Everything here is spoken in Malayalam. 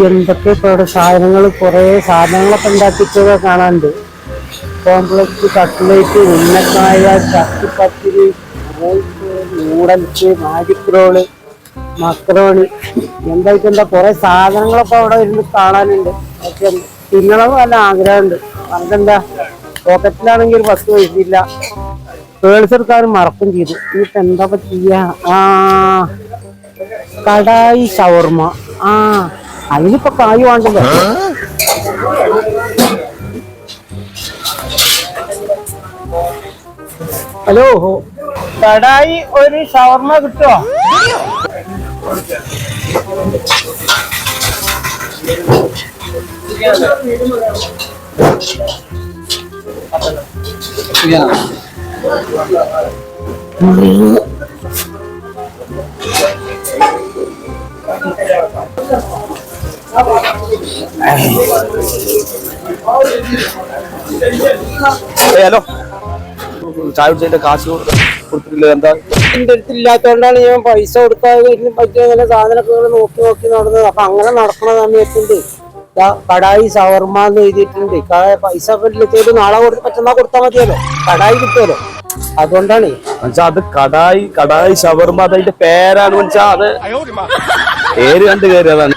എന്തൊക്കെ ഇപ്പൊ ഇവിടെ സാധനങ്ങൾ കുറെ സാധനങ്ങളൊക്കെ ഉണ്ടാക്കിയിട്ടൊക്കെ കാണാനുണ്ട്. കോംപ്ലക്സ്, കട്ട്ലേറ്റ്, ഉന്നക്കായ, ചട്ടിപ്പത്തിരി, നൂഡൽസ്, മാജിക് റോള്, മക്രോണി, എന്താ കുറെ സാധനങ്ങളൊക്കെ അവിടെ ഇരുന്ന് കാണാനുണ്ട്. പക്ഷെ തിന്നണമെന്ന് നല്ല ആഗ്രഹമുണ്ട്. അതെന്താ പോക്കറ്റിലാണെങ്കിൽ ഒരു 10 പൈസ ഇല്ല. പേഴ്സ് എടുക്കാനും മറക്കും ചെയ്തു. ഇനിയിപ്പോ എന്താ ചെയ്യാ? കടായി ഷവർമ്മ. അതിനിപ്പോ കായ് വേണ്ടല്ലോ. ഹലോ, കടായി ഒരു ഷവർമ്മ കിട്ടുമോ? ഹലോ, ചായ കുടിച്ചതിന്റെ കാശ് കൊടുത്തിട്ടില്ല. എന്താ എന്റെ അടുത്തില്ലാത്തോണ്ടാണ് ഞാൻ പൈസ കൊടുക്കാതെ പറ്റിയ അങ്ങനെ സാധനമൊക്കെ നോക്കി നടന്നത്. അപ്പൊ അങ്ങനെ നടക്കണ സമയത്തുണ്ട് കടായി ഷവർമ്മ എന്ന് എഴുതിയിട്ടുണ്ട്. പൈസ ഇല്ലത്തോട് നാളെ മറ്റന്നാ കൊടുത്താൽ മതിയല്ലോ, കടായി കിട്ടുമല്ലോ. അതുകൊണ്ടാണ് അത് കടായി ഷവർമ്മ അതിന്റെ പേരാണ്. മനസ്സിലാ, അത് പേര് കണ്ട് കയറിയതാണ്.